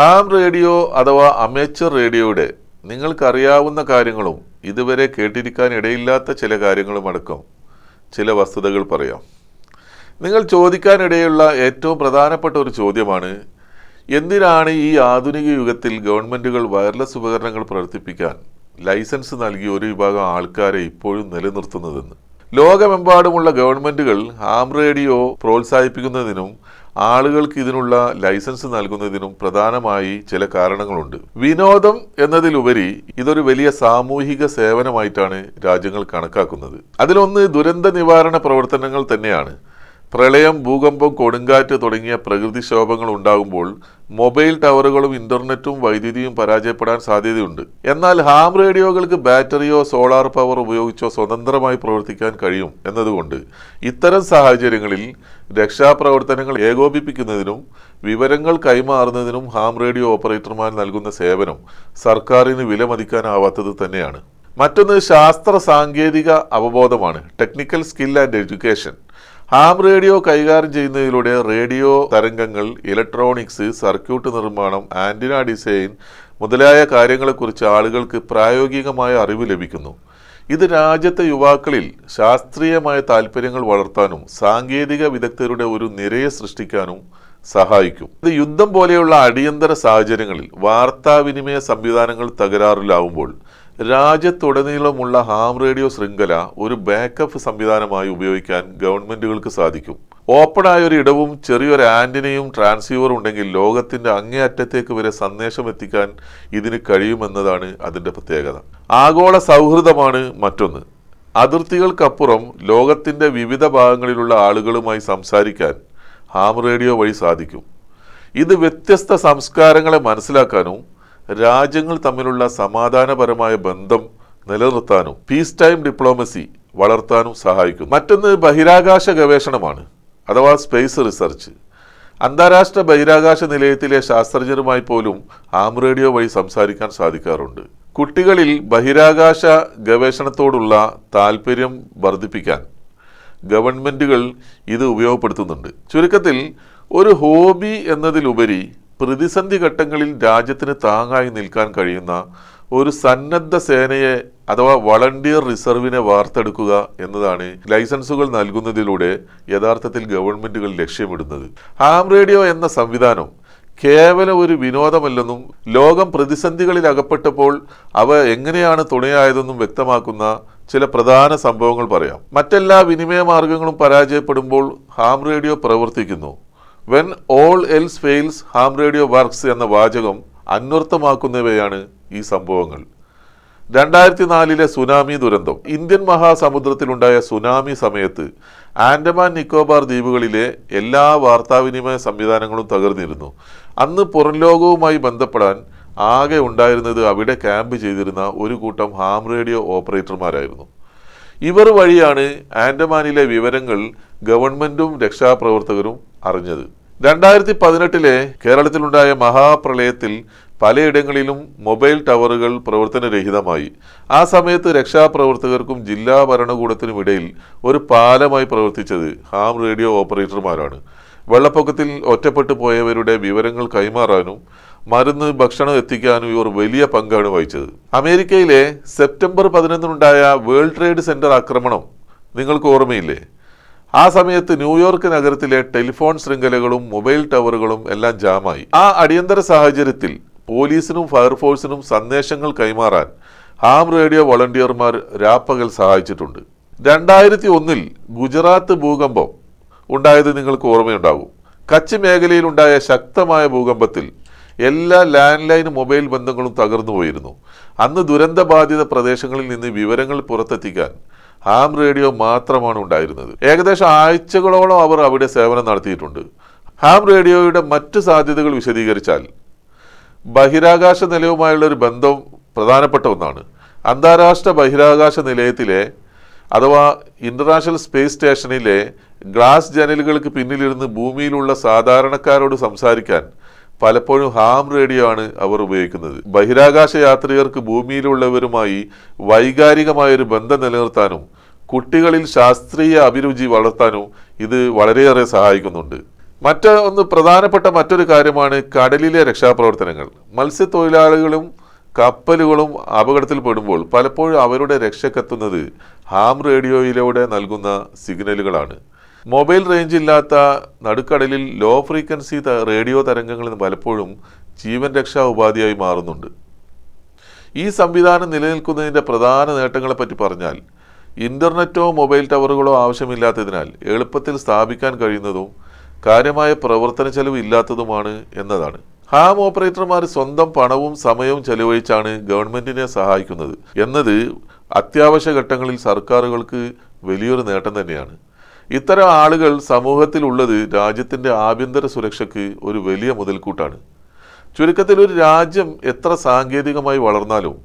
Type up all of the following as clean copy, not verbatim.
Ham radio അഥവാ amateur റേഡിയോയുടെ നിങ്ങൾക്കറിയാവുന്ന കാര്യങ്ങളും ഇതുവരെ കേട്ടിരിക്കാൻ ഇടയില്ലാത്ത ചില കാര്യങ്ങളും അടക്കം ചില വസ്തുതകൾ പറയാം. നിങ്ങൾ ചോദിക്കാനിടയുള്ള ഏറ്റവും പ്രധാനപ്പെട്ട ഒരു ചോദ്യമാണ്, എന്തിനാണ് ഈ ആധുനിക യുഗത്തിൽ ഗവൺമെൻറ്റുകൾ വയർലെസ് ഉപകരണങ്ങൾ പ്രവർത്തിപ്പിക്കാൻ ലൈസൻസ് നൽകി ഒരു വിഭാഗം ആൾക്കാരെ ഇപ്പോഴും നിലനിർത്തുന്നതെന്ന്. ലോകമെമ്പാടുമുള്ള ഗവൺമെൻറ്റുകൾ ഹാം റേഡിയോ പ്രോത്സാഹിപ്പിക്കുന്നതിനും ആളുകൾക്ക് ഇതിനുള്ള ലൈസൻസ് നൽകുന്നതിനും പ്രധാനമായി ചില കാരണങ്ങളുണ്ട്. വിനോദം എന്നതിലുപരി ഇതൊരു വലിയ സാമൂഹിക സേവനമായിട്ടാണ് രാജ്യങ്ങൾ കണക്കാക്കുന്നത്. അതിലൊന്ന് ദുരന്ത നിവാരണ പ്രവർത്തനങ്ങൾ തന്നെയാണ്. പ്രളയം, ഭൂകമ്പം, കൊടുങ്കാറ്റ് തുടങ്ങിയ പ്രകൃതിക്ഷോഭങ്ങൾ ഉണ്ടാകുമ്പോൾ മൊബൈൽ ടവറുകളും ഇന്റർനെറ്റും വൈദ്യുതിയും പരാജയപ്പെടാൻ സാധ്യതയുണ്ട്. എന്നാൽ ഹാം റേഡിയോകൾക്ക് ബാറ്ററിയോ സോളാർ പവർ ഉപയോഗിച്ചോ സ്വതന്ത്രമായി പ്രവർത്തിക്കാൻ കഴിയും എന്നതുകൊണ്ട് ഇത്തരം സാഹചര്യങ്ങളിൽ രക്ഷാപ്രവർത്തനങ്ങൾ ഏകോപിപ്പിക്കുന്നതിനും വിവരങ്ങൾ കൈമാറുന്നതിനും ഹാം റേഡിയോ ഓപ്പറേറ്റർമാർ നൽകുന്ന സേവനം സർക്കാരിന് വിലമതിക്കാനാവാത്തത് തന്നെയാണ്. മറ്റൊന്ന് ശാസ്ത്ര സാങ്കേതിക അവബോധമാണ്, technical skill and education. Ham radio കൈകാര്യം ചെയ്യുന്നതിലൂടെ റേഡിയോ തരംഗങ്ങൾ, ഇലക്ട്രോണിക്സ്, സർക്യൂട്ട് നിർമ്മാണം, ആന്റിന ഡിസൈൻ മുതലായ കാര്യങ്ങളെക്കുറിച്ച് ആളുകൾക്ക് പ്രായോഗികമായ അറിവ് ലഭിക്കുന്നു. ഇത് രാജ്യത്തെ യുവാക്കളിൽ ശാസ്ത്രീയമായ താല്പര്യങ്ങൾ വളർത്താനും സാങ്കേതിക വിദഗ്ധരുടെ ഒരു നിരയെ സൃഷ്ടിക്കാനും സഹായിക്കും. ഇത് യുദ്ധം പോലെയുള്ള അടിയന്തര സാഹചര്യങ്ങളിൽ വാർത്താവിനിമയ സംവിധാനങ്ങൾ തകരാറിലാവുമ്പോൾ രാജ്യത്തുടനീളമുള്ള ഹാം റേഡിയോ ശൃംഖല ഒരു ബാക്കപ്പ് സംവിധാനമായി ഉപയോഗിക്കാൻ ഗവൺമെന്റുകൾക്ക് സാധിക്കും. ഓപ്പണായ ഒരു ഇടവും ചെറിയൊരു ആന്റിനയും ട്രാൻസ്സീവറും ഉണ്ടെങ്കിൽ ലോകത്തിന്റെ അങ്ങേയറ്റത്തേക്ക് വരെ സന്ദേശം എത്തിക്കാൻ ഇതിന് കഴിയുമെന്നതാണ് അതിന്റെ പ്രത്യേകത. ആഗോള സൗഹൃദമാണ് മറ്റൊന്ന്. അതിർത്തികൾക്കപ്പുറം ലോകത്തിന്റെ വിവിധ ഭാഗങ്ങളിലുള്ള ആളുകളുമായി സംസാരിക്കാൻ ഹാം റേഡിയോ വഴി സാധിക്കും. ഇത് വ്യത്യസ്ത സംസ്കാരങ്ങളെ മനസ്സിലാക്കാനും രാജ്യങ്ങൾ തമ്മിലുള്ള സമാധാനപരമായ ബന്ധം നിലനിർത്താനും പീസ് ടൈം ഡിപ്ലോമസി വളർത്താനും സഹായിക്കും. മറ്റൊന്ന് ബഹിരാകാശ ഗവേഷണമാണ്, അഥവാ സ്പേസ് റിസർച്ച്. അന്താരാഷ്ട്ര ബഹിരാകാശ നിലയത്തിലെ ശാസ്ത്രജ്ഞരുമായി പോലും ഹാം റേഡിയോ വഴി സംസാരിക്കാൻ സാധിക്കാറുണ്ട്. കുട്ടികളിൽ ബഹിരാകാശ ഗവേഷണത്തോടുള്ള താല്പര്യം വർദ്ധിപ്പിക്കാൻ ഗവൺമെന്റുകൾ ഇത് ഉപയോഗപ്പെടുത്തുന്നുണ്ട്. ചുരുക്കത്തിൽ ഒരു ഹോബി എന്നതിലുപരി പ്രതിസന്ധി ഘട്ടങ്ങളിൽ രാജ്യത്തിന് താങ്ങായി നിൽക്കാൻ കഴിയുന്ന ഒരു സന്നദ്ധ സേനയെ അഥവാ വളണ്ടിയർ റിസർവിനെ വാർത്തെടുക്കുക എന്നതാണ് ലൈസൻസുകൾ നൽകുന്നതിലൂടെ യഥാർത്ഥത്തിൽ ഗവൺമെന്റുകൾ ലക്ഷ്യമിടുന്നത്. ഹാം റേഡിയോ എന്ന സംവിധാനം കേവലം ഒരു വിനോദമല്ലെന്നും ലോകം പ്രതിസന്ധികളിൽ അകപ്പെട്ടപ്പോൾ അവ എങ്ങനെയാണ് തുണയായതെന്നും വ്യക്തമാക്കുന്ന ചില പ്രധാന സംഭവങ്ങൾ പറയാം. മറ്റെല്ലാ വിനിമയ മാർഗങ്ങളും പരാജയപ്പെടുമ്പോൾ ഹാം റേഡിയോ പ്രവർത്തിക്കുന്നു. When all else fails ham radio works എന്ന വാചകം അന്വർത്ഥമാക്കുന്നവയാണ് ഈ സംഭവങ്ങൾ. 2004 സുനാമി ദുരന്തം. ഇന്ത്യൻ മഹാസമുദ്രത്തിലുണ്ടായ സുനാമി സമയത്ത് ആൻഡമാൻ നിക്കോബാർ ദ്വീപുകളിലെ എല്ലാ വാർത്താവിനിമയ സംവിധാനങ്ങളും തകർന്നിരുന്നു. അന്ന് പുറം ലോകവുമായി ബന്ധപ്പെടാൻ ആകെ ഉണ്ടായിരുന്നത് അവിടെ ക്യാമ്പ് ചെയ്തിരുന്ന ഒരു കൂട്ടം ഹാം റേഡിയോ ഓപ്പറേറ്റർമാരായിരുന്നു. ഇവർ വഴിയാണ് ആൻഡമാനിലെ വിവരങ്ങൾ ഗവൺമെന്റും രക്ഷാപ്രവർത്തകരും അറിഞ്ഞത്. 2018 കേരളത്തിലുണ്ടായ മഹാപ്രളയത്തിൽ പലയിടങ്ങളിലും മൊബൈൽ ടവറുകൾ പ്രവർത്തനരഹിതമായി. ആ സമയത്ത് രക്ഷാപ്രവർത്തകർക്കും ജില്ലാ ഭരണകൂടത്തിനും ഇടയിൽ ഒരു പാലമായി പ്രവർത്തിച്ചത് ഹാം റേഡിയോ ഓപ്പറേറ്റർമാരാണ്. വെള്ളപ്പൊക്കത്തിൽ ഒറ്റപ്പെട്ടു പോയവരുടെ വിവരങ്ങൾ കൈമാറാനും മരുന്ന്, ഭക്ഷണം എത്തിക്കാനും ഇവർ വലിയ പങ്കാണ് വഹിച്ചത്. അമേരിക്കയിലെ സെപ്റ്റംബർ 11 വേൾഡ് ട്രേഡ് സെന്റർ ആക്രമണം നിങ്ങൾക്ക് ഓർമ്മയില്ലേ? ആ സമയത്ത് ന്യൂയോർക്ക് നഗരത്തിലെ ടെലിഫോൺ ശൃംഖലകളും മൊബൈൽ ടവറുകളും എല്ലാം ജാമായി. ആ അടിയന്തര സാഹചര്യത്തിൽ പോലീസിനും ഫയർഫോഴ്സിനും സന്ദേശങ്ങൾ കൈമാറാൻ ഹാം റേഡിയോ വളണ്ടിയർമാർ രാപ്പകൽ സഹായിച്ചിട്ടുണ്ട്. 2001 ഗുജറാത്ത് ഭൂകമ്പം ഉണ്ടായത് നിങ്ങൾക്ക് ഓർമ്മയുണ്ടാകും. കച്ച് മേഖലയിലുണ്ടായ ശക്തമായ ഭൂകമ്പത്തിൽ എല്ലാ ലാൻഡ് ലൈൻ മൊബൈൽ ബന്ധങ്ങളും തകർന്നു പോയിരുന്നു. അന്ന് ദുരന്തബാധിത പ്രദേശങ്ങളിൽ നിന്ന് വിവരങ്ങൾ പുറത്തെത്തിക്കാൻ ഹാം റേഡിയോ മാത്രമാണ് ഉണ്ടായിരുന്നത്. ഏകദേശം ആഴ്ചകളോളം അവർ അവിടെ സേവനം നടത്തിയിട്ടുണ്ട്. ഹാം റേഡിയോയുടെ മറ്റ് സാധ്യതകൾ വിശദീകരിച്ചാൽ ബഹിരാകാശ നിലയവുമായുള്ള ഒരു ബന്ധം പ്രധാനപ്പെട്ട ഒന്നാണ്. അന്താരാഷ്ട്ര ബഹിരാകാശ നിലയത്തിലെ അഥവാ ഇന്റർനാഷണൽ സ്പേസ് സ്റ്റേഷനിലെ ഗ്ലാസ് ജനലുകൾക്ക് പിന്നിലിരുന്ന് ഭൂമിയിലുള്ള സാധാരണക്കാരോട് സംസാരിക്കാൻ പലപ്പോഴും ഹാം റേഡിയോ ആണ് അവർ ഉപയോഗിക്കുന്നത്. ബഹിരാകാശ യാത്രികർക്ക് ഭൂമിയിലുള്ളവരുമായി വൈകാരികമായൊരു ബന്ധം നിലനിർത്താനും കുട്ടികളിൽ ശാസ്ത്രീയ അഭിരുചി വളർത്താനും ഇത് വളരെയേറെ സഹായിക്കുന്നുണ്ട്. ഒന്ന് പ്രധാനപ്പെട്ട മറ്റൊരു കാര്യമാണ് കടലിലെ രക്ഷാപ്രവർത്തനങ്ങൾ. മത്സ്യത്തൊഴിലാളികളും കപ്പലുകളും അപകടത്തിൽ പെടുമ്പോൾ പലപ്പോഴും അവരുടെ രക്ഷക്കെത്തുന്നത് ഹാം റേഡിയോയിലൂടെ നൽകുന്ന സിഗ്നലുകളാണ്. മൊബൈൽ റേഞ്ച് ഇല്ലാത്ത നടുക്കടലിൽ ലോ ഫ്രീക്വൻസി റേഡിയോ തരംഗങ്ങൾ പലപ്പോഴും ജീവൻ രക്ഷാ ഉപാധിയായി മാറുന്നുണ്ട്. ഈ സംവിധാനം നിലനിൽക്കുന്നതിൻ്റെ പ്രധാന നേട്ടങ്ങളെപ്പറ്റി പറഞ്ഞാൽ, ഇൻ്റർനെറ്റോ മൊബൈൽ ടവറുകളോ ആവശ്യമില്ലാത്തതിനാൽ എളുപ്പത്തിൽ സ്ഥാപിക്കാൻ കഴിയുന്നതും കാര്യമായ പ്രവർത്തന ചെലവ് ഇല്ലാത്തതുമാണ് എന്നതാണ്. ഹാം ഓപ്പറേറ്റർമാർ സ്വന്തം പണവും സമയവും ചെലവഴിച്ചാണ് ഗവൺമെൻറ്റിനെ സഹായിക്കുന്നത് എന്നത് അത്യാവശ്യ ഘട്ടങ്ങളിൽ സർക്കാരുകൾക്ക് വലിയൊരു നേട്ടം തന്നെയാണ്. ഇത്തരം ആളുകൾ സമൂഹത്തിലുള്ളത് രാജ്യത്തിൻ്റെ ആഭ്യന്തര സുരക്ഷയ്ക്ക് ഒരു വലിയ മുതൽക്കൂട്ടാണ്. ചുരുക്കത്തിൽ, ഒരു രാജ്യം എത്ര സാങ്കേതികമായി വളർന്നാലും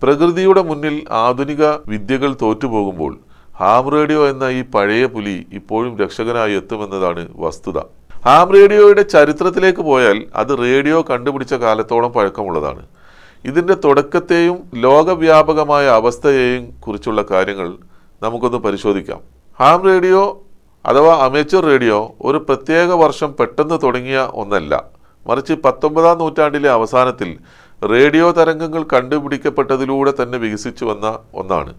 പ്രകൃതിയുടെ മുന്നിൽ ആധുനിക വിദ്യകൾ തോറ്റുപോകുമ്പോൾ ഹാം റേഡിയോ എന്ന ഈ പഴയ പുലി ഇപ്പോഴും രക്ഷകനായി എത്തുമെന്നതാണ് വസ്തുത. ഹാം റേഡിയോയുടെ ചരിത്രത്തിലേക്ക് പോയാൽ അത് റേഡിയോ കണ്ടുപിടിച്ച കാലത്തോളം പഴക്കമുള്ളതാണ്. ഇതിൻ്റെ തുടക്കത്തെയും ലോകവ്യാപകമായ അവസ്ഥയെയും കുറിച്ചുള്ള കാര്യങ്ങൾ നമുക്കൊന്ന് പരിശോധിക്കാം. ഹാം റേഡിയോ അഥവാ അമേച്ചർ റേഡിയോ ഒരു പ്രത്യേക വർഷം പെട്ടെന്ന് തുടങ്ങിയ ഒന്നല്ല, മറിച്ച് 19-ാം നൂറ്റാണ്ടിലെ അവസാനത്തിൽ റേഡിയോ തരംഗങ്ങൾ കണ്ടുപിടിക്കപ്പെട്ടതിലൂടെ തന്നെ വികസിച്ചു വന്ന ഒന്നാണ്.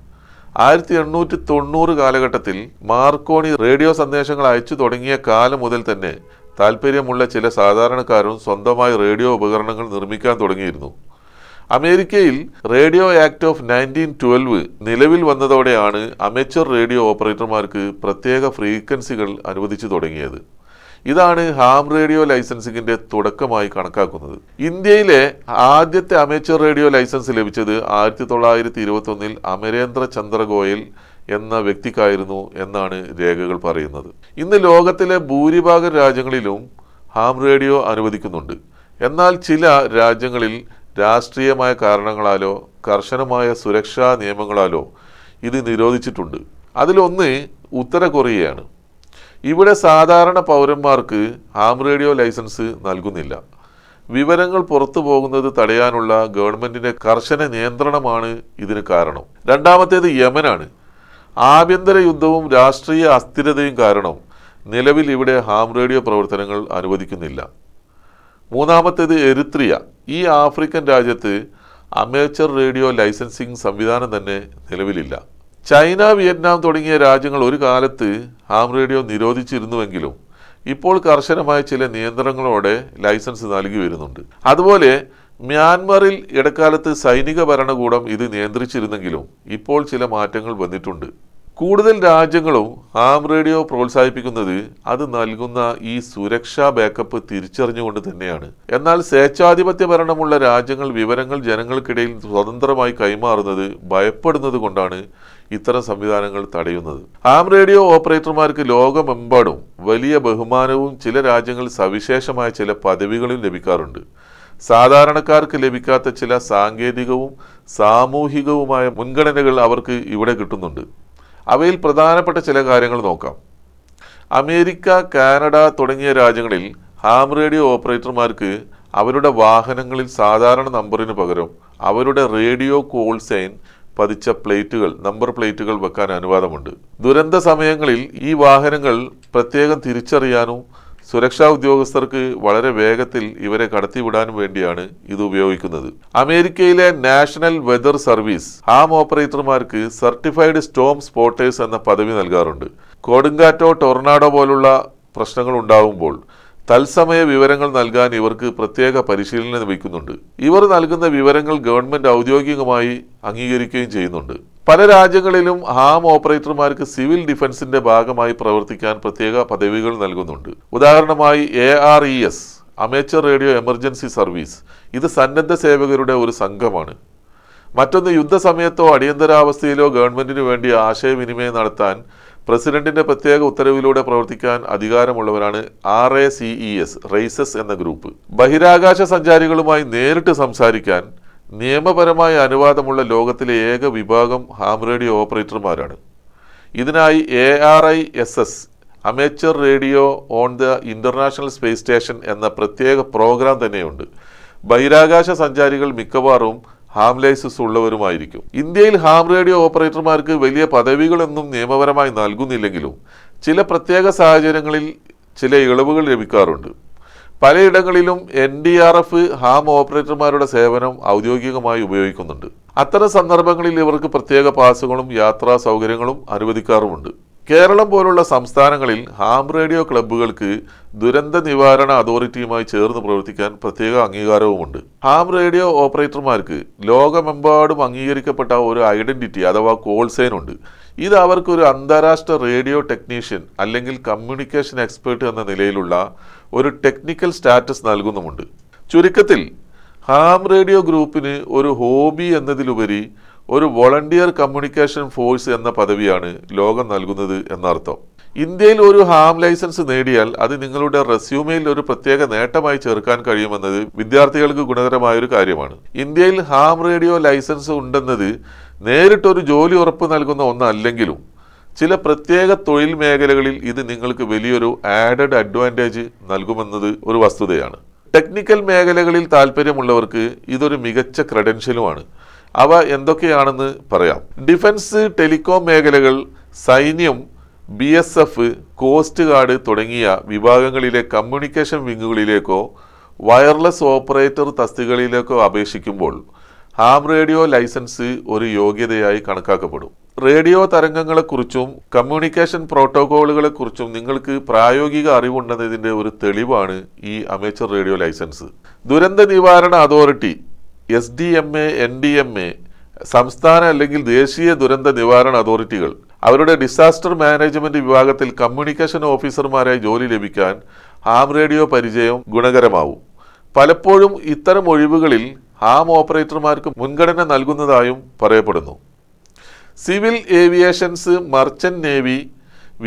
1890 കാലഘട്ടത്തിൽ മാർക്കോണി റേഡിയോ സന്ദേശങ്ങൾ അയച്ചു തുടങ്ങിയ കാലം മുതൽ തന്നെ താല്പര്യമുള്ള ചില സാധാരണക്കാരും സ്വന്തമായി റേഡിയോ ഉപകരണങ്ങൾ നിർമ്മിക്കാൻ തുടങ്ങിയിരുന്നു. അമേരിക്കയിൽ റേഡിയോ ആക്ട് ഓഫ് 1912 നിലവിൽ വന്നതോടെയാണ് അമേച്ചർ റേഡിയോ ഓപ്പറേറ്റർമാർക്ക് പ്രത്യേക ഫ്രീക്വൻസികൾ അനുവദിച്ചു തുടങ്ങിയത്. ഇതാണ് ഹാം റേഡിയോ ലൈസൻസിങ്ങിന്റെ തുടക്കമായി കണക്കാക്കുന്നത്. ഇന്ത്യയിലെ ആദ്യത്തെ അമേച്ചർ റേഡിയോ ലൈസൻസ് ലഭിച്ചത് 1921 അമരേന്ദ്ര ചന്ദ്ര ഗോയൽ എന്ന വ്യക്തിക്കായിരുന്നു എന്നാണ് രേഖകൾ പറയുന്നത്. ഇന്ന് ലോകത്തിലെ ഭൂരിഭാഗം രാജ്യങ്ങളിലും ഹാം റേഡിയോ അനുവദിക്കുന്നുണ്ട്. എന്നാൽ ചില രാജ്യങ്ങളിൽ രാഷ്ട്രീയമായ കാരണങ്ങളാലോ കർശനമായ സുരക്ഷാ നിയമങ്ങളാലോ ഇത് നിരോധിച്ചിട്ടുണ്ട്. അതിലൊന്ന് ഉത്തര കൊറിയയാണ്. ഇവിടെ സാധാരണ പൗരന്മാർക്ക് ഹാം റേഡിയോ ലൈസൻസ് നൽകുന്നില്ല. വിവരങ്ങൾ പുറത്തു പോകുന്നത് തടയാനുള്ള ഗവൺമെൻറ്റിൻ്റെ കർശന നിയന്ത്രണമാണ് ഇതിന് കാരണം. രണ്ടാമത്തേത് യമനാണ്. ആഭ്യന്തര യുദ്ധവും രാഷ്ട്രീയ അസ്ഥിരതയും കാരണം നിലവിൽ ഇവിടെ ഹാം റേഡിയോ പ്രവർത്തനങ്ങൾ അനുവദിക്കുന്നില്ല. മൂന്നാമത്തേത് എറിത്രിയ. ഈ ആഫ്രിക്കൻ രാജ്യത്ത് അമേച്ചർ റേഡിയോ ലൈസൻസിങ് സംവിധാനം തന്നെ നിലവിലില്ല. ചൈന, വിയറ്റ്നാം തുടങ്ങിയ രാജ്യങ്ങൾ ഒരു കാലത്ത് ഹാം റേഡിയോ നിരോധിച്ചിരുന്നുവെങ്കിലും ഇപ്പോൾ കർശനമായ ചില നിയന്ത്രണങ്ങളോടെ ലൈസൻസ് നൽകി വരുന്നുണ്ട്. അതുപോലെ മ്യാൻമറിൽ ഇടക്കാലത്ത് സൈനിക ഭരണകൂടം ഇത് നിയന്ത്രിച്ചിരുന്നെങ്കിലും ഇപ്പോൾ ചില മാറ്റങ്ങൾ വന്നിട്ടുണ്ട്. കൂടുതൽ രാജ്യങ്ങളും ഹാം റേഡിയോ പ്രോത്സാഹിപ്പിക്കുന്നത് അത് നൽകുന്ന ഈ സുരക്ഷാ ബാക്കപ്പ് തിരിച്ചറിഞ്ഞുകൊണ്ട് തന്നെയാണ്. എന്നാൽ സ്വേച്ഛാധിപത്യ ഭരണമുള്ള രാജ്യങ്ങൾ വിവരങ്ങൾ ജനങ്ങൾക്കിടയിൽ സ്വതന്ത്രമായി കൈമാറുന്നത് ഭയപ്പെടുന്നത് കൊണ്ടാണ് ഇത്തരം സംവിധാനങ്ങൾ തടയുന്നത്. ഹാം റേഡിയോ ഓപ്പറേറ്റർമാർക്ക് ലോകമെമ്പാടും വലിയ ബഹുമാനവും ചില രാജ്യങ്ങളിൽ സവിശേഷമായ ചില പദവികളും ലഭിക്കാറുണ്ട്. സാധാരണക്കാർക്ക് ലഭിക്കാത്ത ചില സാങ്കേതികവും സാമൂഹികവുമായ മുൻഗണനകൾ അവർക്ക് ഇവിടെ കിട്ടുന്നുണ്ട്. അവയിൽ പ്രധാനപ്പെട്ട ചില കാര്യങ്ങൾ നോക്കാം. അമേരിക്ക, കാനഡ തുടങ്ങിയ രാജ്യങ്ങളിൽ ഹാം റേഡിയോ ഓപ്പറേറ്റർമാർക്ക് അവരുടെ വാഹനങ്ങളിൽ സാധാരണ നമ്പറിന് പകരം അവരുടെ റേഡിയോ കോൾ സൈൻ പതിച്ച നമ്പർ പ്ലേറ്റുകൾ വെക്കാൻ അനുവാദമുണ്ട്. ദുരന്ത സമയങ്ങളിൽ ഈ വാഹനങ്ങൾ പ്രത്യേകം തിരിച്ചറിയാനും സുരക്ഷാ ഉദ്യോഗസ്ഥർക്ക് വളരെ വേഗത്തിൽ ഇവരെ കടത്തിവിടാനും വേണ്ടിയാണ് ഇത് ഉപയോഗിക്കുന്നത്. അമേരിക്കയിലെ നാഷണൽ വെതർ സർവീസ് ഹാം ഓപ്പറേറ്റർമാർക്ക് സർട്ടിഫൈഡ് സ്റ്റോം സ്പോട്ടേഴ്സ് എന്ന പദവി നൽകാറുണ്ട്. കൊടുങ്കാറ്റോ ടൊർണാഡോ പോലുള്ള പ്രശ്നങ്ങൾ ഉണ്ടാകുമ്പോൾ തത്സമയ വിവരങ്ങൾ നൽകാൻ ഇവർക്ക് പ്രത്യേക പരിശീലനം ലഭിക്കുന്നുണ്ട്. ഇവർ നൽകുന്ന വിവരങ്ങൾ ഗവൺമെന്റ് ഔദ്യോഗികമായി അംഗീകരിക്കുകയും ചെയ്യുന്നുണ്ട്. പല രാജ്യങ്ങളിലും ഹാം ഓപ്പറേറ്റർമാർക്ക് സിവിൽ ഡിഫൻസിന്റെ ഭാഗമായി പ്രവർത്തിക്കാൻ പ്രത്യേക പദവികൾ നൽകുന്നുണ്ട്. ഉദാഹരണമായി ARES amateur radio emergency service. ഇത് സന്നദ്ധ സേവകരുടെ ഒരു സംഘമാണ്. മറ്റൊന്ന്, യുദ്ധസമയത്തോ അടിയന്തരാവസ്ഥയിലോ ഗവൺമെന്റിനു വേണ്ടി ആശയവിനിമയം നടത്താൻ പ്രസിഡന്റിന്റെ പ്രത്യേക ഉത്തരവിലൂടെ പ്രവർത്തിക്കാൻ അധികാരമുള്ളവരാണ് RACES എന്ന ഗ്രൂപ്പ്. ബഹിരാകാശ സഞ്ചാരികളുമായി നേരിട്ട് സംസാരിക്കാൻ നിയമപരമായ അനുവാദമുള്ള ലോകത്തിലെ ഏക വിഭാഗം ഹാം റേഡിയോ ഓപ്പറേറ്റർമാരാണ്. ഇതിനായി ARISS amateur radio on the international space station എന്ന പ്രത്യേക പ്രോഗ്രാം തന്നെയുണ്ട്. ബഹിരാകാശ സഞ്ചാരികൾ മിക്കവാറും ഹാം ലൈസൻസ് ഉള്ളവരുമായിരിക്കും. ഇന്ത്യയിൽ ഹാം റേഡിയോ ഓപ്പറേറ്റർമാർക്ക് വലിയ പദവികളൊന്നും നിയമപരമായി നൽകുന്നില്ലെങ്കിലും ചില പ്രത്യേക സാഹചര്യങ്ങളിൽ ചില ഇളവുകൾ ലഭിക്കാറുണ്ട്. പലയിടങ്ങളിലും NDRF ഹാം ഓപ്പറേറ്റർമാരുടെ സേവനം ഔദ്യോഗികമായി ഉപയോഗിക്കുന്നുണ്ട്. അത്തരം സന്ദർഭങ്ങളിൽ ഇവർക്ക് പ്രത്യേക പാസുകളും യാത്രാ സൗകര്യങ്ങളും അനുവദിക്കാറുമുണ്ട്. കേരളം പോലുള്ള സംസ്ഥാനങ്ങളിൽ ഹാം റേഡിയോ ക്ലബ്ബുകൾക്ക് ദുരന്ത നിവാരണ അതോറിറ്റിയുമായി ചേർന്ന് പ്രവർത്തിക്കാൻ പ്രത്യേക അംഗീകാരവുമുണ്ട്. ഹാം റേഡിയോ ഓപ്പറേറ്റർമാർക്ക് ലോകമെമ്പാടും അംഗീകരിക്കപ്പെട്ട ഒരു ഐഡന്റിറ്റി അഥവാ കോൾ സൈൻ ഉണ്ട്. ഇത് അവർക്കൊരു അന്താരാഷ്ട്ര റേഡിയോ ടെക്നീഷ്യൻ അല്ലെങ്കിൽ കമ്മ്യൂണിക്കേഷൻ എക്സ്പേർട്ട് എന്ന നിലയിലുള്ള ഒരു ടെക്നിക്കൽ സ്റ്റാറ്റസ് നൽകുന്നുമുണ്ട്. ചുരുക്കത്തിൽ ഹാം റേഡിയോ ഗ്രൂപ്പിന് ഒരു ഹോബി എന്നതിലുപരി ഒരു വോളണ്ടിയർ കമ്മ്യൂണിക്കേഷൻ ഫോഴ്സ് എന്ന പദവിയാണ് ലോകം നൽകുന്നത് എന്നർത്ഥം. ഇന്ത്യയിൽ ഒരു ഹാം ലൈസൻസ് നേടിയാൽ അത് നിങ്ങളുടെ റെസ്യൂമെയിൽ ഒരു പ്രത്യേക നേട്ടമായി ചേർക്കാൻ കഴിയുമെന്നത് വിദ്യാർത്ഥികൾക്ക് ഗുണകരമായൊരു കാര്യമാണ്. ഇന്ത്യയിൽ ഹാം റേഡിയോ ലൈസൻസ് ഉണ്ടെന്നത് നേരിട്ടൊരു ജോലി ഉറപ്പ് നൽകുന്ന ഒന്നല്ലെങ്കിലും ചില പ്രത്യേക തൊഴിൽ മേഖലകളിൽ ഇത് നിങ്ങൾക്ക് വലിയൊരു ആഡഡ് അഡ്വാൻറ്റേജ് നൽകുമെന്നത് ഒരു വസ്തുതയാണ്. ടെക്നിക്കൽ മേഖലകളിൽ താല്പര്യമുള്ളവർക്ക് ഇതൊരു മികച്ച ക്രെഡൻഷ്യലുമാണ്. അവ എന്തൊക്കെയാണെന്ന് പറയാം. ഡിഫൻസ്, ടെലികോം മേഖലകൾ, സൈന്യം, BSF, കോസ്റ്റ് ഗാർഡ് തുടങ്ങിയ വിഭാഗങ്ങളിലെ കമ്മ്യൂണിക്കേഷൻ വിങ്ങുകളിലേക്കോ വയർലെസ് ഓപ്പറേറ്റർ തസ്തികകളിലേക്കോ അപേക്ഷിക്കുമ്പോൾ ഹാം റേഡിയോ ലൈസൻസ് ഒരു യോഗ്യതയായി കണക്കാക്കപ്പെടും. റേഡിയോ തരംഗങ്ങളെക്കുറിച്ചും കമ്മ്യൂണിക്കേഷൻ പ്രോട്ടോകോളുകളെക്കുറിച്ചും നിങ്ങൾക്ക് പ്രായോഗിക അറിവുണ്ടെന്നതിൻ്റെ ഒരു തെളിവാണ് ഈ അമേച്ചർ റേഡിയോ ലൈസൻസ്. ദുരന്ത നിവാരണ അതോറിറ്റി SDMA, NDMA, സംസ്ഥാന അല്ലെങ്കിൽ ദേശീയ ദുരന്ത നിവാരണ അതോറിറ്റികൾ അവരുടെ ഡിസാസ്റ്റർ മാനേജ്മെന്റ് വിഭാഗത്തിൽ കമ്മ്യൂണിക്കേഷൻ ഓഫീസർമാരായി ജോലി ലഭിക്കാൻ ഹാം റേഡിയോ പരിചയം ഗുണകരമാവും. പലപ്പോഴും ഇത്തരം ഒഴിവുകളിൽ ഹാം ഓപ്പറേറ്റർമാർക്ക് മുൻഗണന നൽകുന്നതായും പറയപ്പെടുന്നു. സിവിൽ ഏവിയേഷൻസ്, മർച്ചന്റ് നേവി,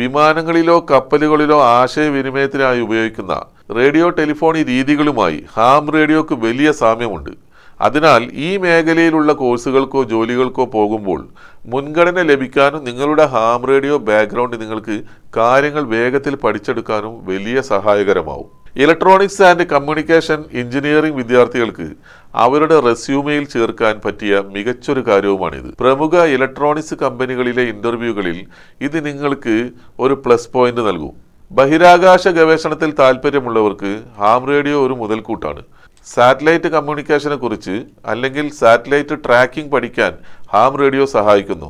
വിമാനങ്ങളിലോ കപ്പലുകളിലോ ആശയവിനിമയത്തിനായി ഉപയോഗിക്കുന്ന റേഡിയോ ടെലിഫോണി രീതികളുമായി ഹാം റേഡിയോക്ക് വലിയ സാമ്യമുണ്ട്. അതിനാൽ ഈ മേഖലയിലുള്ള കോഴ്സുകൾക്കോ ജോലികൾക്കോ പോകുമ്പോൾ മുൻഗണന ലഭിക്കാനും നിങ്ങളുടെ ഹാം റേഡിയോ ബാക്ക്ഗ്രൗണ്ട് നിങ്ങൾക്ക് കാര്യങ്ങൾ വേഗത്തിൽ പഠിച്ചെടുക്കാനും വലിയ സഹായകരമാവും. ഇലക്ട്രോണിക്സ് ആൻഡ് കമ്മ്യൂണിക്കേഷൻ എഞ്ചിനീയറിംഗ് വിദ്യാർത്ഥികൾക്ക് അവരുടെ റെസ്യൂമെയിൽ ചേർക്കാൻ പറ്റിയ മികച്ചൊരു കാര്യവുമാണിത്. പ്രമുഖ ഇലക്ട്രോണിക്സ് കമ്പനികളിലെ ഇന്റർവ്യൂകളിൽ ഇത് നിങ്ങൾക്ക് ഒരു പ്ലസ് പോയിന്റ് നൽകും. ബഹിരാകാശ ഗവേഷണത്തിൽ താല്പര്യമുള്ളവർക്ക് ഹാം റേഡിയോ ഒരു മുതൽക്കൂട്ടാണ്. സാറ്റലൈറ്റ് കമ്മ്യൂണിക്കേഷനെ കുറിച്ച് അല്ലെങ്കിൽ സാറ്റലൈറ്റ് ട്രാക്കിംഗ് പഠിക്കാൻ ഹാം റേഡിയോ സഹായിക്കുന്നു.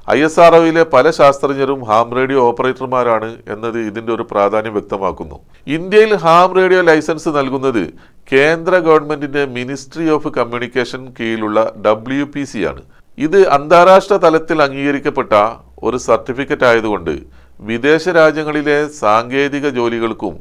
ISROയിലെ പല ശാസ്ത്രജ്ഞരും ഹാം റേഡിയോ ഓപ്പറേറ്റർമാരാണ് എന്നത് ഇതിൻ്റെ ഒരു പ്രാധാന്യം വ്യക്തമാക്കുന്നു. ഇന്ത്യയിൽ ഹാം റേഡിയോ ലൈസൻസ് നൽകുന്നത് കേന്ദ്ര ഗവൺമെന്റിന്റെ മിനിസ്ട്രി ഓഫ് കമ്മ്യൂണിക്കേഷൻ കീഴിലുള്ള WPC ആണ്. ഇത് അന്താരാഷ്ട്ര തലത്തിൽ അംഗീകരിക്കപ്പെട്ട ഒരു സർട്ടിഫിക്കറ്റ് ആയതുകൊണ്ട് വിദേശ രാജ്യങ്ങളിലെ സാങ്കേതിക ജോലികൾക്കും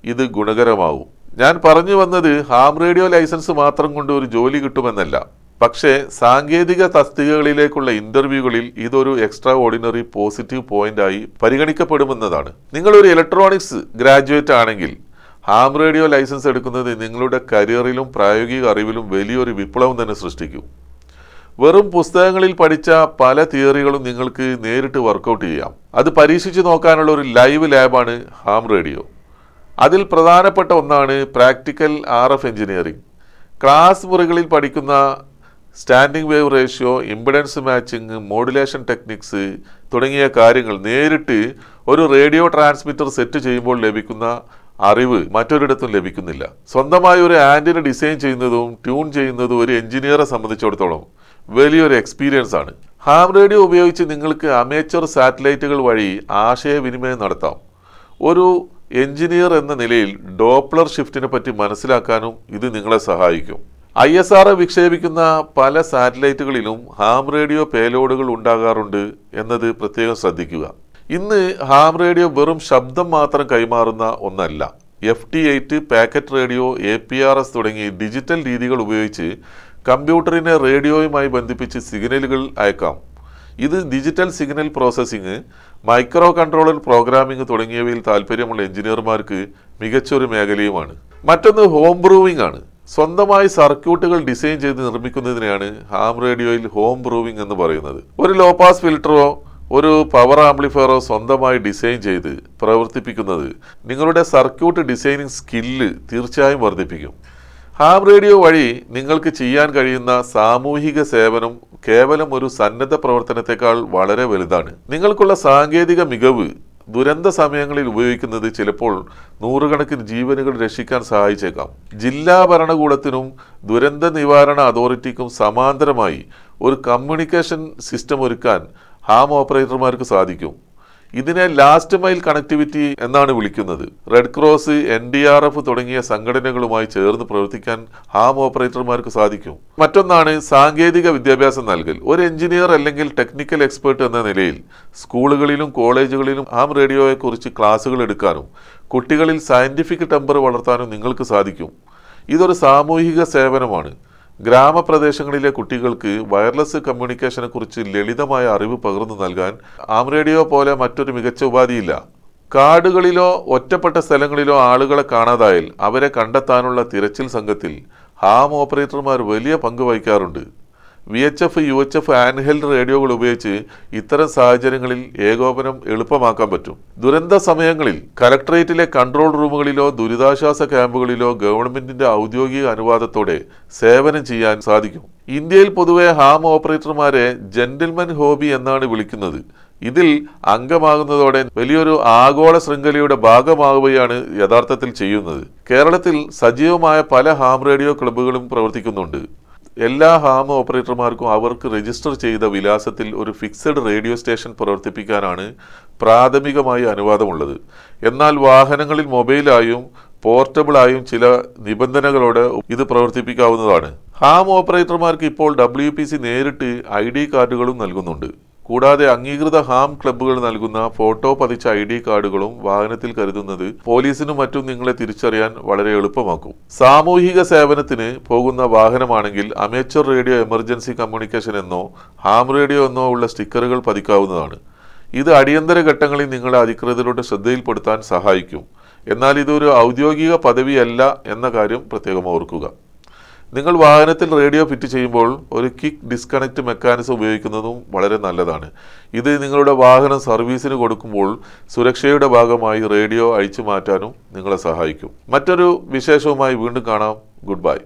ഇത് ഗുണകരമാവും. ഞാൻ പറഞ്ഞു വന്നത് ഹാം റേഡിയോ ലൈസൻസ് മാത്രം കൊണ്ട് ഒരു ജോലി കിട്ടുമെന്നല്ല. പക്ഷേ സാങ്കേതിക തസ്തികകളിലേക്കുള്ള ഇന്റർവ്യൂകളിൽ ഇതൊരു എക്സ്ട്രാ ഓർഡിനറി പോസിറ്റീവ് പോയിന്റായി പരിഗണിക്കപ്പെടുമെന്നതാണ്. നിങ്ങളൊരു ഇലക്ട്രോണിക്സ് ഗ്രാജുവേറ്റ് ആണെങ്കിൽ ഹാം റേഡിയോ ലൈസൻസ് എടുക്കുന്നത് നിങ്ങളുടെ കരിയറിലും പ്രായോഗിക അറിവിലും വലിയൊരു വിപ്ലവം തന്നെ സൃഷ്ടിക്കും. വെറും പുസ്തകങ്ങളിൽ പഠിച്ച പല തിയറികളും നിങ്ങൾക്ക് നേരിട്ട് വർക്കൗട്ട് ചെയ്യാം. അത് പരീക്ഷിച്ച് നോക്കാനുള്ള ഒരു ലൈവ് ലാബാണ് ഹാം റേഡിയോ. അതിൽ പ്രധാനപ്പെട്ട ഒന്നാണ് പ്രാക്ടിക്കൽ RF എഞ്ചിനീയറിംഗ്. ക്ലാസ് മുറികളിൽ പഠിക്കുന്ന standing wave ratio, impedance matching, modulation techniques തുടങ്ങിയ കാര്യങ്ങൾ നേരിട്ട് ഒരു റേഡിയോ ട്രാൻസ്മിറ്റർ സെറ്റ് ചെയ്യുമ്പോൾ ലഭിക്കുന്ന അറിവ് മറ്റൊരിടത്തും ലഭിക്കുന്നില്ല. സ്വന്തമായി ഒരു ആന്റിന ഡിസൈൻ ചെയ്യുന്നതും ട്യൂൺ ചെയ്യുന്നതും ഒരു എഞ്ചിനീയറെ സംബന്ധിച്ചിടത്തോളം വലിയൊരു എക്സ്പീരിയൻസ് ആണ്. ഹാം റേഡിയോ ഉപയോഗിച്ച് നിങ്ങൾക്ക് അമേച്ചർ സാറ്റലൈറ്റുകൾ വഴി ആശയവിനിമയം നടത്താം. ഒരു എഞ്ചിനീയർ എന്ന നിലയിൽ ഡോപ്ലർ ഷിഫ്റ്റിനെ പറ്റി മനസ്സിലാക്കാനും ഇത് നിങ്ങളെ സഹായിക്കും. ISRO വിക്ഷേപിക്കുന്ന പല സാറ്റലൈറ്റുകളിലും ഹാം റേഡിയോ പേലോഡുകൾ ഉണ്ടാകാറുണ്ട് എന്നത് പ്രത്യേകം ശ്രദ്ധിക്കുക. ഇന്ന് ഹാം റേഡിയോ വെറും ശബ്ദം മാത്രം കൈമാറുന്ന ഒന്നല്ല. FT8, പാക്കറ്റ് റേഡിയോ, APRS തുടങ്ങി ഡിജിറ്റൽ രീതികൾ ഉപയോഗിച്ച് കമ്പ്യൂട്ടറിനെ റേഡിയോയുമായി ബന്ധിപ്പിച്ച് സിഗ്നലുകൾ അയക്കാം. ഇത് digital signal processing, micro controller programming തുടങ്ങിയവയിൽ താല്പര്യമുള്ള എഞ്ചിനീയർമാർക്ക് മികച്ചൊരു മേഖലയുമാണ്. മറ്റൊന്ന് ഹോം ബ്രൂവിംഗ് ആണ്. സ്വന്തമായി സർക്യൂട്ടുകൾ ഡിസൈൻ ചെയ്ത് നിർമ്മിക്കുന്നതിനെയാണ് ഹാം റേഡിയോയിൽ ഹോം ബ്രൂവിംഗ് എന്ന് പറയുന്നത്. ഒരു ലോ പാസ് ഫിൽറ്ററോ ഒരു പവർ ആംപ്ലിഫയറോ സ്വന്തമായി ഡിസൈൻ ചെയ്ത് പ്രവർത്തിപ്പിക്കുന്നത് നിങ്ങളുടെ സർക്യൂട്ട് ഡിസൈനിങ് സ്കില്ല് തീർച്ചയായും വർദ്ധിപ്പിക്കും. ഹാം റേഡിയോ വഴി നിങ്ങൾക്ക് ചെയ്യാൻ കഴിയുന്ന സാമൂഹിക സേവനം കേവലം ഒരു സന്നദ്ധ പ്രവർത്തനത്തെക്കാൾ വളരെ വലുതാണ്. നിങ്ങൾക്കുള്ള സാങ്കേതിക മികവ് ദുരന്ത സമയങ്ങളിൽ ഉപയോഗിക്കുന്നത് ചിലപ്പോൾ നൂറുകണക്കിന് ജീവനുകൾ രക്ഷിക്കാൻ സഹായിച്ചേക്കാം. ജില്ലാ ഭരണകൂടത്തിനും ദുരന്ത നിവാരണ അതോറിറ്റിക്കും സമാന്തരമായി ഒരു കമ്മ്യൂണിക്കേഷൻ സിസ്റ്റം ഒരുക്കാൻ ഹാം ഓപ്പറേറ്റർമാർക്ക് സാധിക്കും. ഇതിനെ ലാസ്റ്റ് മൈൽ കണക്ടിവിറ്റി എന്നാണ് വിളിക്കുന്നത്. റെഡ് ക്രോസ്, NDRF തുടങ്ങിയ സംഘടനകളുമായി ചേർന്ന് പ്രവർത്തിക്കാൻ ഹാം ഓപ്പറേറ്റർമാർക്ക് സാധിക്കും. മറ്റൊന്നാണ് സാങ്കേതിക വിദ്യാഭ്യാസം നൽകൽ. ഒരു എഞ്ചിനീയർ അല്ലെങ്കിൽ ടെക്നിക്കൽ എക്സ്പേർട്ട് എന്ന നിലയിൽ സ്കൂളുകളിലും കോളേജുകളിലും ഹാം റേഡിയോയെക്കുറിച്ച് ക്ലാസുകൾ എടുക്കാനും കുട്ടികളിൽ സയന്റിഫിക് ടെമ്പർ വളർത്താനും നിങ്ങൾക്ക് സാധിക്കും. ഇതൊരു സാമൂഹിക സേവനമാണ്. ഗ്രാമപ്രദേശങ്ങളിലെ കുട്ടികൾക്ക് വയർലെസ് കമ്മ്യൂണിക്കേഷനെ കുറിച്ച് ലളിതമായ അറിവ് പകർന്നു നൽകാൻ ഹാം റേഡിയോ പോലെ മറ്റൊരു മികച്ച ഉപാധിയില്ല. കാടുകളിലോ ഒറ്റപ്പെട്ട സ്ഥലങ്ങളിലോ ആളുകളെ കാണാതായാൽ അവരെ കണ്ടെത്താനുള്ള തിരച്ചിൽ സംഘത്തിൽ ഹാം ഓപ്പറേറ്റർമാർ വലിയ പങ്ക് വഹിക്കാറുണ്ട്. VHF, UHF ഹാൻഡ് റേഡിയോകൾ ഉപയോഗിച്ച് ഇത്തരം സാഹചര്യങ്ങളിൽ ഏകോപനം എളുപ്പമാക്കാൻ പറ്റും. ദുരന്ത സമയങ്ങളിൽ കലക്ടറേറ്റിലെ കൺട്രോൾ റൂമുകളിലോ ദുരിതാശ്വാസ ക്യാമ്പുകളിലോ ഗവൺമെന്റിന്റെ ഔദ്യോഗിക അനുവാദത്തോടെ സേവനം ചെയ്യാൻ സാധിക്കും. ഇന്ത്യയിൽ പൊതുവെ ഹാം ഓപ്പറേറ്റർമാരെ ജെന്റിൽമൻ ഹോബി എന്നാണ് വിളിക്കുന്നത്. ഇതിൽ അംഗമാകുന്നതോടെ വലിയൊരു ആഗോള ശൃംഖലയുടെ ഭാഗമാവുകയാണ് യഥാർത്ഥത്തിൽ ചെയ്യുന്നത്. കേരളത്തിൽ സജീവമായ പല ഹാം റേഡിയോ ക്ലബ്ബുകളും പ്രവർത്തിക്കുന്നുണ്ട്. എല്ലാ ഹാം ഓപ്പറേറ്റർമാർക്കും അവർക്ക് രജിസ്റ്റർ ചെയ്ത വിലാസത്തിൽ ഒരു ഫിക്സഡ് റേഡിയോ സ്റ്റേഷൻ പ്രവർത്തിപ്പിക്കാനാണ് പ്രാഥമികമായി അനുവാദമുള്ളത്. എന്നാൽ വാഹനങ്ങളിൽ മൊബൈലായും പോർട്ടബിളായും ചില നിബന്ധനകളോടെ ഇത് പ്രവർത്തിപ്പിക്കാവുന്നതാണ്. ഹാം ഓപ്പറേറ്റർമാർക്ക് ഇപ്പോൾ WPC നേരിട്ട് ID കാർഡുകളും നൽകുന്നുണ്ട്. കൂടാതെ അംഗീകൃത ഹാം ക്ലബ്ബുകൾ നൽകുന്ന ഫോട്ടോ പതിച്ച ID കാർഡുകളും വാഹനത്തിൽ കരുതുന്നത് പോലീസിനും മറ്റും നിങ്ങളെ തിരിച്ചറിയാൻ വളരെ എളുപ്പമാക്കും. സാമൂഹിക സേവനത്തിന് പോകുന്ന വാഹനമാണെങ്കിൽ അമേച്ചർ റേഡിയോ എമർജൻസി കമ്മ്യൂണിക്കേഷൻ എന്നോ ഹാം റേഡിയോ എന്നോ ഉള്ള സ്റ്റിക്കറുകൾ പതിക്കാവുന്നതാണ്. ഇത് അടിയന്തര ഘട്ടങ്ങളിൽ നിങ്ങളെ അധികൃതരുടെ ശ്രദ്ധയിൽപ്പെടുത്താൻ സഹായിക്കും. എന്നാൽ ഇതൊരു ഔദ്യോഗിക പദവിയല്ല എന്ന കാര്യം പ്രത്യേകം ഓർക്കുക. നിങ്ങൾ വാഹനത്തിൽ റേഡിയോ ഫിറ്റ് ചെയ്യുമ്പോൾ ഒരു ക്വിക്ക് ഡിസ്കണക്ട് മെക്കാനിസം ഉപയോഗിക്കുന്നതും വളരെ നല്ലതാണ്. ഇത് നിങ്ങളുടെ വാഹനം സർവീസിന് കൊടുക്കുമ്പോൾ സുരക്ഷയുടെ ഭാഗമായി റേഡിയോ അഴിച്ചു മാറ്റാനും നിങ്ങളെ സഹായിക്കും. മറ്റൊരു വിശേഷവുമായി വീണ്ടും കാണാം. Good bye.